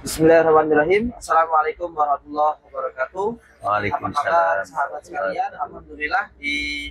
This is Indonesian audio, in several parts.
Bismillahirrahmanirrahim. Assalamualaikum warahmatullahi wabarakatuh. Apa kabar Waalaikumsalam. sahabat sekalian? Alhamdulillah di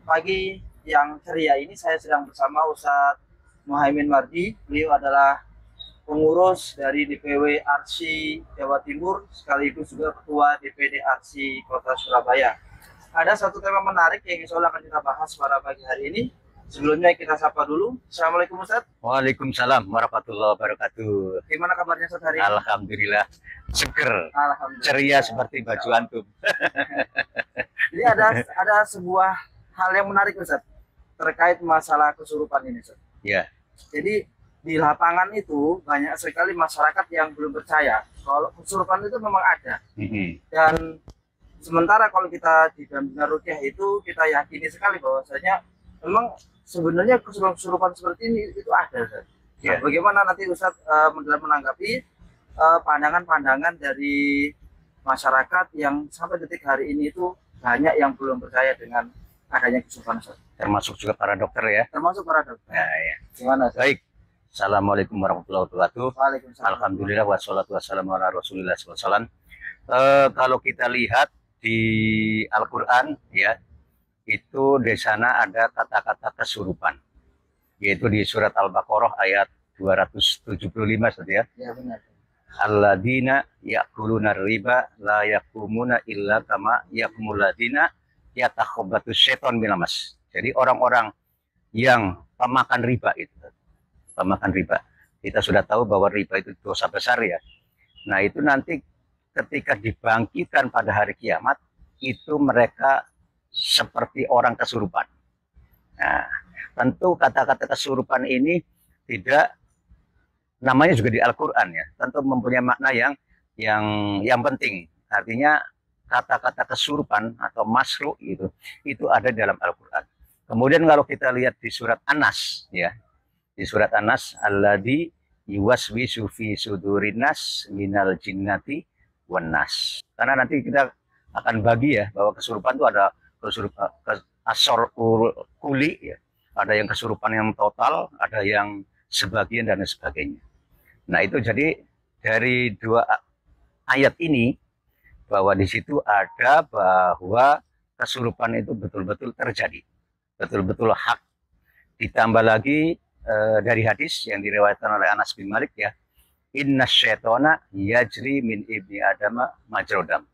pagi yang ceria ini saya sedang bersama Ustadz Muhaimin Mardi. Beliau adalah pengurus dari DPW Arsi Jawa Timur sekaligus juga ketua DPD Arsi Kota Surabaya. Ada satu tema menarik yang insya Allah akan kita bahas pada pagi hari ini. Sebelumnya kita sapa dulu. Assalamualaikum Ustadz. Waalaikumsalam warahmatullahi wabarakatuh. Gimana kabarnya Ustadz hari ini? Alhamdulillah seger, Alhamdulillah. ceria seperti baju antum. Jadi ada sebuah hal yang menarik Ustaz terkait masalah kesurupan ini Ustaz. Ya, Jadi di lapangan itu banyak sekali masyarakat yang belum percaya kalau kesurupan itu memang ada. Dan sementara kalau kita di dalam rukyah itu kita yakini sekali bahwasanya memang sebenarnya kesurupan seperti ini itu ada Ustaz. Nah, Ya. bagaimana nanti Ustaz menanggapi pandangan-pandangan dari masyarakat yang sampai detik hari ini itu banyak yang belum percaya dengan adanya kesurupan Ustaz. termasuk juga para dokter ya. Termasuk para dokter. Nah, ya. Gimana Ustaz? Baik. Assalamualaikum warahmatullahi wabarakatuh. Waalaikumsalam. Alhamdulillah wassalatu wassalamu ala rasulillah SAW. Kalau kita lihat di Al-Quran ya, itu di sana ada kata-kata kesurupan, yaitu di surat Al-Baqarah ayat 275 saja ya. Ya benar. Alladzina ya'kuluna riba la yakumuna illa kama yakumul ladzina yatakhabbatus syaiton minal mas. Jadi orang-orang yang pemakan riba itu, pemakan riba. Kita sudah tahu bahwa riba itu dosa besar ya. Nah, itu nanti ketika dibangkitkan pada hari kiamat, itu mereka seperti orang kesurupan. Nah, tentu kata-kata kesurupan ini tidak, namanya juga di Al-Quran ya, tentu mempunyai makna yang penting. Artinya kata-kata kesurupan atau masru itu ada di dalam Al-Quran. Kemudian kalau kita lihat di surat An-Nas ya, di surat An-Nas, alladzi yuwaswisu fi sudurinas minal jinnati wan nas. Karena nanti kita akan bagi ya bahwa kesurupan itu ada kesurupan asor kuli ya, ada yang kesurupan yang total, ada yang sebagian dan sebagainya. Nah, itu jadi dari dua ayat ini bahwa di situ ada bahwa kesurupan itu betul-betul terjadi, betul-betul hak. Ditambah lagi dari hadis yang diriwayatkan oleh Anas bin Malik ya, inna syaitona yajri min ibni adama majrodam,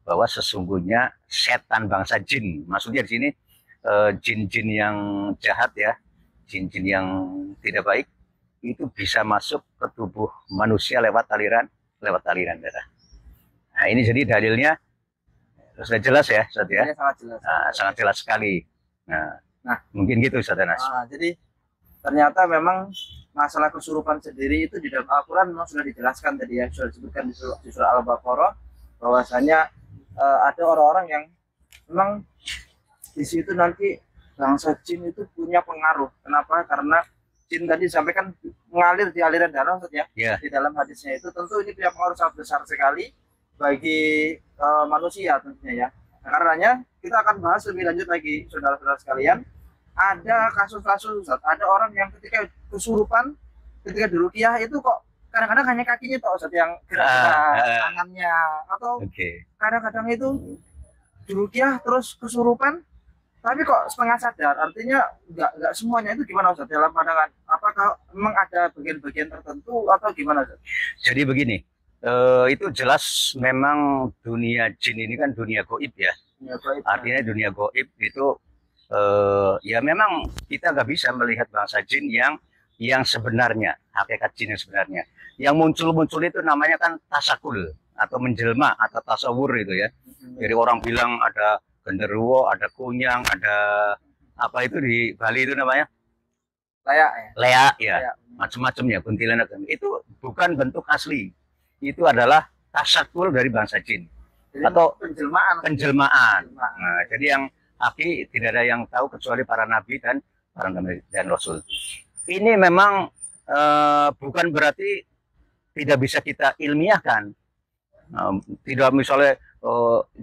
bahwa sesungguhnya setan bangsa jin, maksudnya di sini jin-jin yang jahat ya, jin-jin yang tidak baik, itu bisa masuk ke tubuh manusia lewat aliran darah. Nah, ini jadi dalilnya sudah jelas ya, Ustaz ya. Ini sangat jelas. Nah, sangat jelas sekali. Nah, mungkin gitu Ustaz Anas. Jadi ternyata memang masalah kesurupan sendiri itu di dalam Al-Quran memang sudah dijelaskan tadi ya, sudah disebutkan di surah Al-Baqarah bahwasanya ada orang-orang yang memang di situ nanti bangsa jin itu punya pengaruh. Kenapa? Karena jin tadi disampaikan mengalir di aliran darah ya. Ya. Di dalam hadisnya itu tentu ini punya pengaruh sangat besar sekali bagi manusia tentunya ya. Nah, karenanya kita akan bahas lebih lanjut lagi saudara-saudara sekalian. Ada kasus-kasus, ada orang yang ketika kesurupan, ketika di ruqyah itu kok kadang-kadang hanya kakinya toh Ustaz yang gerak-gerak, tangannya, atau kadang-kadang itu di ruqyah terus kesurupan tapi kok setengah sadar. Artinya nggak semuanya. Itu gimana Ustaz dalam pandangan? Apakah memang ada bagian-bagian tertentu atau gimana Ustaz? Jadi begini, itu jelas memang dunia jin ini kan dunia goib ya. Artinya dunia goib itu ya memang kita nggak bisa melihat bangsa jin yang sebenarnya, hakikat jin yang sebenarnya. Yang muncul-muncul itu namanya kan tasakul atau menjelma atau tasawur itu ya. Jadi orang bilang ada genderuwo, ada kunyang, ada apa itu di Bali itu namanya? Lea ya. Macam-macam ya, kuntilanak. Itu bukan bentuk asli. Itu adalah tasakul dari bangsa jin. Jadi atau penjelmaan. Nah, jadi yang haki tidak ada yang tahu kecuali para nabi dan para nabi dan rasul. Ini memang bukan berarti tidak bisa kita ilmiahkan. Tidak misalnya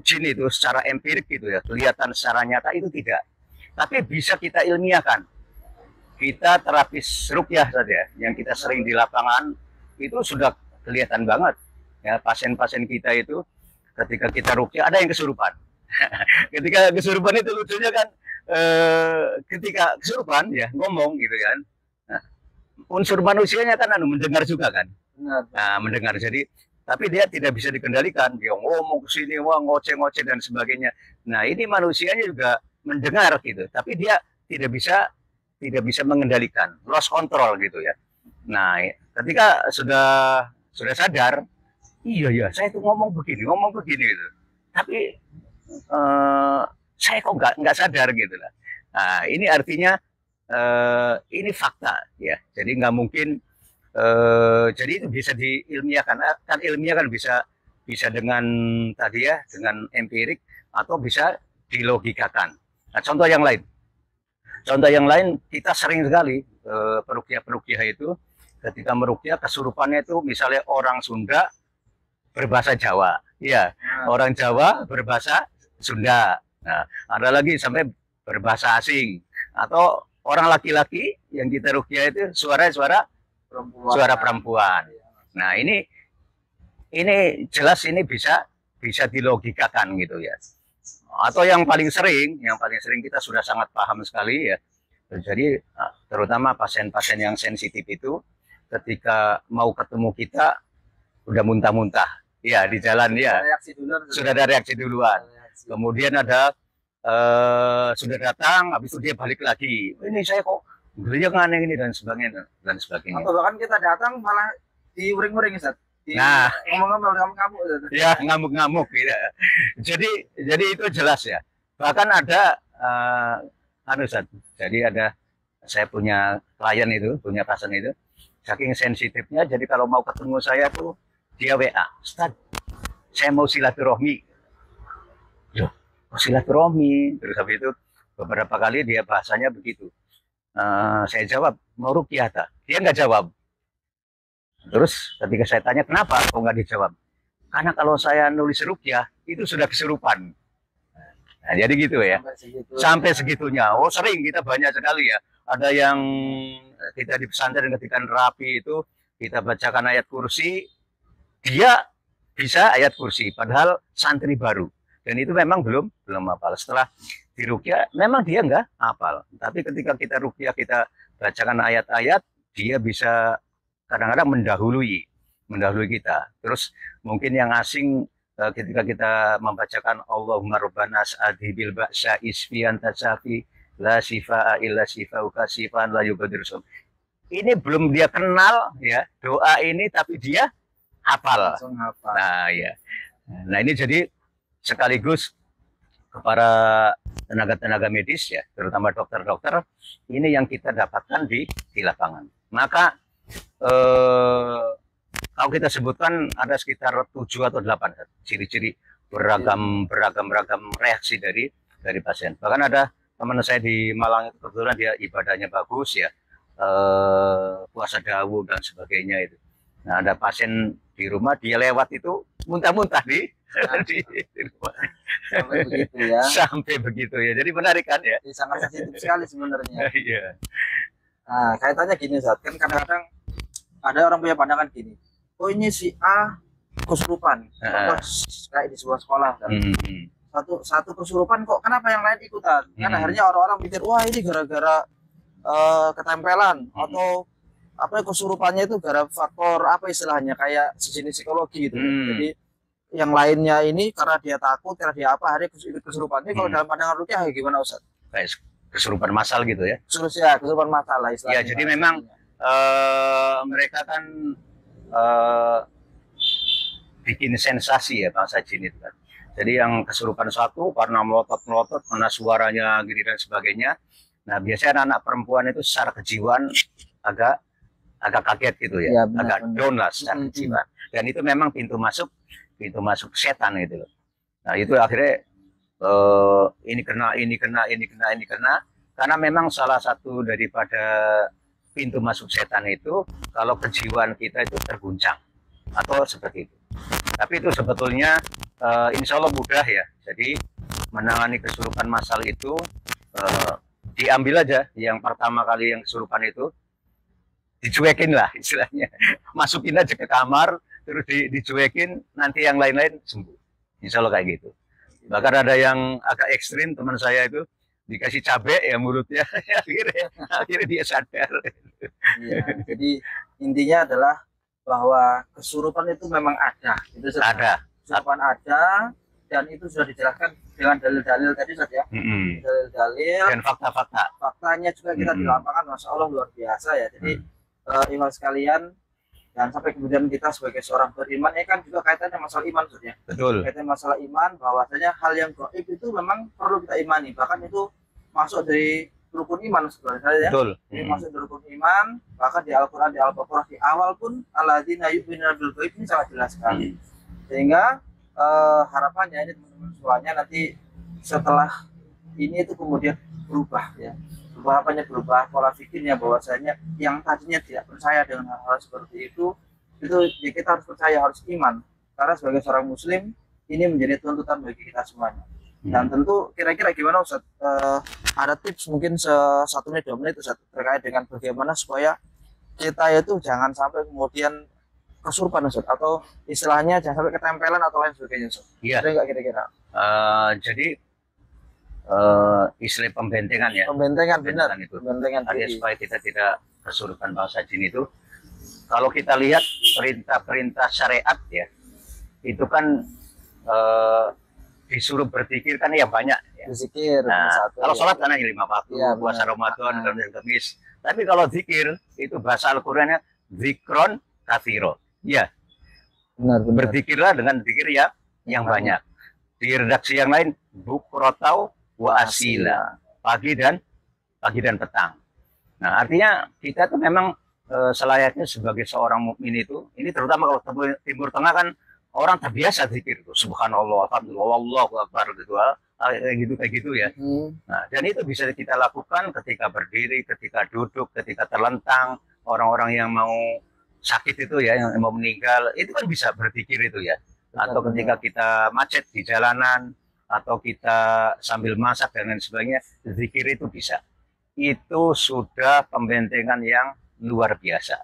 jin itu secara empirik gitu ya, kelihatan secara nyata, itu tidak. Tapi bisa kita ilmiahkan. Kita terapis ruqyah saja yang kita sering di lapangan itu sudah kelihatan banget ya pasien-pasien kita itu ketika kita rukyah ada yang kesurupan. Ketika kesurupan itu lucunya kan ketika kesurupan ya ngomong gitu kan. Nah, unsur manusianya kan mendengar juga kan. Nah, mendengar jadi tapi dia tidak bisa dikendalikan, dia ngomong ke sini, wah ngoceh-ngoceh dan sebagainya. Nah, ini manusianya juga mendengar gitu, tapi dia tidak bisa mengendalikan, lost control gitu ya. Nah, ketika sudah sadar, iya ya, saya itu ngomong begini gitu. Tapi saya kok nggak sadar gitu lah. Nah, ini artinya ini fakta ya. Jadi nggak mungkin. Jadi itu bisa diilmiahkan, kan ilmiah kan bisa dengan tadi ya, dengan empirik atau bisa dilogikakan. Nah, contoh yang lain kita sering sekali peruqyah itu ketika meruqyah kesurupannya itu misalnya orang Sunda berbahasa Jawa, ya orang Jawa berbahasa Sunda. Nah, ada lagi sampai berbahasa asing atau orang laki-laki yang kita ruqyah itu suara perempuan. Nah, ini jelas ini bisa dilogikakan gitu ya. Atau yang paling sering kita sudah sangat paham sekali ya. Jadi terutama pasien-pasien yang sensitif itu ketika mau ketemu kita udah muntah-muntah. Ya, di jalan ya. Sudah ada reaksi duluan. Kemudian ada sudah datang, habis itu dia balik lagi. Ini saya kok beliau aneh ini dan sebagainya. Atau bahkan kita datang malah diuring-uring Ustaz. Nah, ngamuk-ngamuk. Ya, ngamuk-ngamuk gitu. Jadi itu jelas ya. Bahkan ada Ustaz. Jadi saya punya klien itu, punya pasien itu, saking sensitifnya jadi kalau mau ketemu saya tuh dia WA, Ustaz, saya mau silaturahmi. Loh, silaturahmi. Terus habis itu beberapa kali dia bahasanya begitu. Saya jawab, mau ruqyah tak? Dia nggak jawab. Terus ketika saya tanya kenapa kok nggak dijawab? Karena kalau saya nulis ruqyah itu sudah kesurupan. Nah, jadi gitu ya. Sampai segitunya. Oh, sering kita banyak sekali ya. Ada yang kita di pesantren ketika rapi itu kita bacakan ayat kursi, dia bisa ayat kursi padahal santri baru. Dan itu memang belum hafal. Setelah di ruqyah memang dia nggak hafal, tapi ketika kita ruqyah kita bacakan ayat-ayat, dia bisa kadang-kadang mendahului kita. Terus mungkin yang asing ketika kita membacakan Allahumma rabbana adhibil ba'sa isfian tasafi la shifaa illa shifauka shifaan la yughadiru sum. Ini belum dia kenal ya doa ini, tapi dia hafal. Nah ya, nah ini jadi sekaligus para tenaga-tenaga medis ya, terutama dokter-dokter, ini yang kita dapatkan di lapangan. Maka kalau kita sebutkan ada sekitar 7 atau 8 ciri-ciri beragam reaksi dari pasien. Bahkan ada teman saya di Malang itu kebetulan dia ibadahnya bagus ya, puasa Dawud dan sebagainya itu. Nah, ada pasien di rumah dia lewat itu muntah-muntah di rumah. Sampai begitu ya. Sampai begitu ya. Jadi menarik kan ya. Sangat sensitif sekali sebenarnya. Iya. Nah, kaitannya gini Ustaz, kan kadang-kadang ada orang punya pandangan gini. Oh, ini si A kesurupan. Kayak di sebuah sekolah kan. Satu kesurupan kok kenapa yang lain ikutan? Kan akhirnya orang-orang pikir wah ini gara-gara ketempelan atau apa kesurupannya itu gara faktor apa istilahnya kayak sejenis psikologi gitu. Jadi yang lainnya ini karena dia takut, karena dia apa hari kesurupan. Ini kalau dalam pandangan ruqyah gimana Ustaz? Kayak kesurupan massal gitu ya. Kesurupan massal lah istilahnya. Ya, jadi memang mereka kan bikin sensasi ya bangsa jin itu kan. Jadi yang kesurupan satu karena melotot, karena suaranya gini dan sebagainya. Nah, biasanya anak-anak perempuan itu secara kejiwaan agak kaget gitu ya, agak down lah secara kejiwaan. Dan itu memang pintu masuk setan gitu loh. Nah, itu akhirnya ini kena karena memang salah satu daripada pintu masuk setan itu kalau kejiwaan kita itu terguncang atau seperti itu. Tapi itu sebetulnya insya Allah mudah ya. Jadi menangani kesurupan massal itu diambil aja yang pertama kali yang kesurupan itu, dicuekin lah istilahnya. Masukin aja ke kamar, terus dicuekin, nanti yang lain-lain sembuh. Insya Allah kayak gitu. Bahkan ada yang agak ekstrim, teman saya itu dikasih cabai ya mulutnya, akhirnya dia sadar. Iya, jadi intinya adalah bahwa kesurupan itu memang ada. Itu Ada. Kesurupan ada, dan itu sudah dijelaskan dengan dalil-dalil tadi Ustaz ya. Dalil-dalil Dan fakta-fakta. Faktanya juga kita di lapangan, Masya Allah luar biasa ya. Jadi iman sekalian, dan sampai kemudian kita sebagai seorang beriman ya kan juga kaitannya masalah iman Ustaz ya. Betul. Kaitannya masalah iman, bahwasanya hal yang gaib itu memang perlu kita imani. Bahkan itu masuk dari rukun iman sebenarnya ya. Betul. Ini masuk dari rukun iman. Bahkan di Al-Quran, di Al-Baqarah di awal pun alladzina yu'minuna bil ghaib ini sangat jelas sekali. Sehingga harapannya ini teman-teman semuanya nanti setelah ini itu kemudian berubah ya. Berubah pola pikirnya, bahwasanya yang tadinya tidak percaya dengan hal-hal seperti itu ya kita harus percaya, harus iman. Karena sebagai seorang muslim ini menjadi tuntutan bagi kita semuanya. Dan tentu kira-kira gimana Ustaz? Ada tips mungkin 1 menit 2 menit Ustaz, terkait dengan bagaimana supaya kita itu jangan sampai kemudian kesurupan Ustaz, atau istilahnya jangan sampai ketempelan atau lain sebagainya Ustaz. Iya. Ada nggak kira-kira? Jadi istilah pembentengan ya. Pembentengan benar. Itu. Pembentengan Artinya supaya kita tidak kesurupan bangsa jin itu. Kalau kita lihat perintah-perintah syariat ya, itu kan disuruh berzikir kan yang banyak. Ya. Berzikir. Nah, kalau ya. sholat kan hanya 5 waktu, Ya, puasa Ramadan, dan Kamis. Tapi kalau zikir itu bahasa Al-Qur'annya zikron katsiro. Ya. Benar. Berzikirlah dengan zikir ya yang banyak. Di redaksi yang lain bukrotau wa asila, pagi dan petang. Nah, artinya kita tuh memang selayaknya sebagai seorang mukmin itu, ini terutama kalau Timur Tengah kan orang terbiasa zikir itu, subhanallah, alhamdulillah, wallahu akbar gitu, kayak gitu ya. Nah, dan itu bisa kita lakukan ketika berdiri, ketika duduk, ketika terlentang. Orang-orang yang mau sakit itu ya, yang mau meninggal, itu kan bisa berzikir itu ya. Atau ketika kita macet di jalanan, atau kita sambil masak dan lain sebagainya, zikir itu bisa. Itu sudah pembentengan yang luar biasa.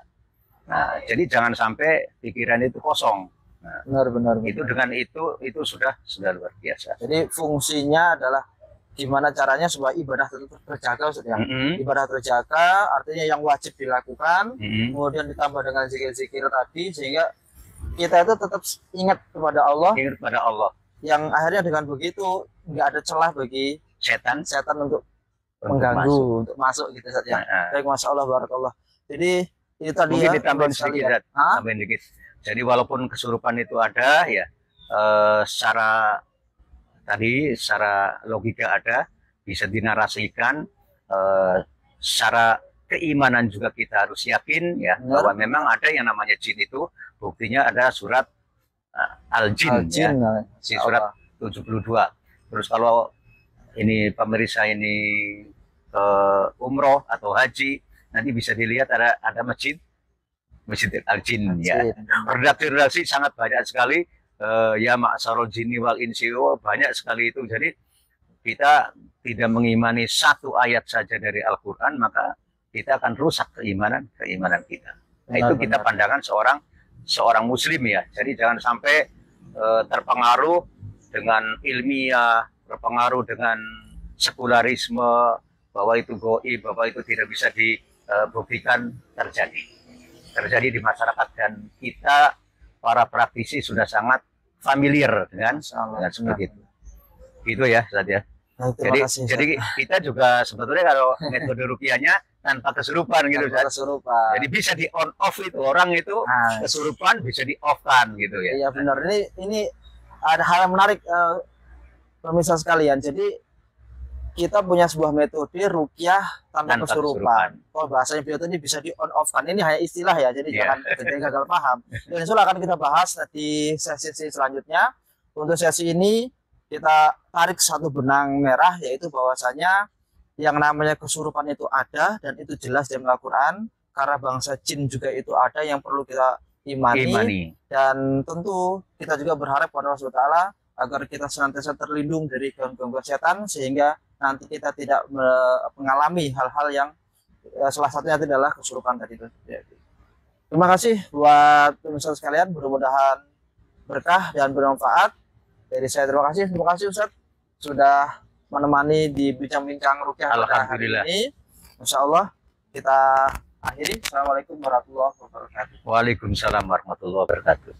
Nah, jadi jangan sampai pikiran itu kosong. Nah, benar. Itu dengan itu sudah luar biasa. Jadi fungsinya adalah gimana caranya supaya ibadah tetap terjaga Ustaz ya. Ibadah terjaga artinya yang wajib dilakukan, kemudian ditambah dengan zikir-zikir tadi, sehingga kita itu tetap ingat kepada Allah. Ingat kepada Allah. Yang akhirnya dengan begitu nggak ada celah bagi setan untuk mengganggu, untuk masuk gitu saja. Baik, Masya Allah, barakallah. Jadi itu tadi mungkin ya, ditambahin sedikit, tambahin dikit. Jadi walaupun kesurupan itu ada ya, secara logika ada, bisa dinarasikan, secara keimanan juga kita harus yakin ya, bahwa memang ada yang namanya jin itu. Buktinya ada surat Al-Jin ya, si surat 72. Terus kalau ini pemirsa ini umroh atau haji, nanti bisa dilihat ada masjid Al-Jin ya. Redaksi sangat banyak sekali, ya ma'sarul jinni wal insi, banyak sekali itu. Jadi kita tidak mengimani satu ayat saja dari Al-Quran, maka kita akan rusak keimanan kita. Nah, itu kita pandangan seorang muslim ya. Jadi jangan sampai terpengaruh dengan ilmiah, terpengaruh dengan sekularisme, bahwa itu goib, bahwa itu tidak bisa dibuktikan. Terjadi di masyarakat, dan kita para praktisi sudah sangat familiar dengan seperti itu. Gitu ya, Ustaz ya. Jadi kita juga sebetulnya kalau metode ruqyahnya tanpa kesurupan gitu, jadi bisa di on off itu, orang itu kesurupan bisa di off kan gitu ya. Iya benar. Ini ada hal yang menarik pemirsa sekalian. Jadi kita punya sebuah metode ruqyah tanpa kesurupan. Kalau bahasanya beliau tadi bisa di on off kan, ini hanya istilah ya, jadi jangan gagal paham. Dan insya Allah akan kita bahas di sesi selanjutnya. Untuk sesi ini kita tarik satu benang merah, yaitu bahwasanya yang namanya kesurupan itu ada, dan itu jelas dalam Al-Quran. Karena bangsa jin juga itu ada yang perlu kita imani. Dan tentu kita juga berharap kepada Allah SWT agar kita senantiasa terlindung dari gangguan setan, sehingga nanti kita tidak mengalami hal-hal yang salah satunya adalah kesurupan tadi. Terima kasih buat pemirsa sekalian, mudah-mudahan berkah dan bermanfaat. Dari saya terima kasih Ustaz sudah menemani di bincang-bincang rukyah pada hari Alhamdulillah. ini. Insya Allah kita akhiri. Assalamualaikum warahmatullahi wabarakatuh. Waalaikumsalam warahmatullahi wabarakatuh.